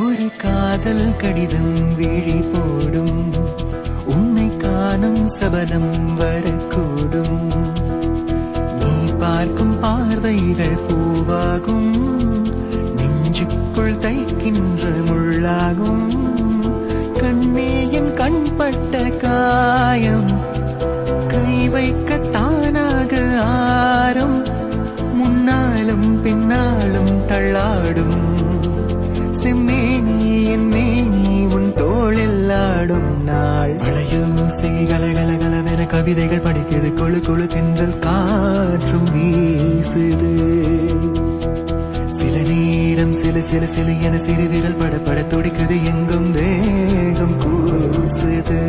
ஒரு காதல் கடிதம் விழி போடும், உன்னை காணும் சபலம் வரக்கூடும். நீ பார்க்கும் பார்வைகள் பூவாகும், நெஞ்சுக்குள் தைக்கின்ற முள்ளாகும். கண்ணே என் கண்பட்ட காயம், கை வைக்க தானாக ஆரம். முன்னாலும் பின்னாலும் தள்ளாடும், செம்மேனி என் மேனி உன் தோளில் ஆடும் நாள். வளையோசை கலகலகலவென கவிதைகள் படிக்குது, கொழு கொழு தென்றல் காற்றும் வீசுது. சில நேரம் சில சில சில என சிறு விரல் படப்பட துடிக்குது, எங்கும் தேகம் கூசுது.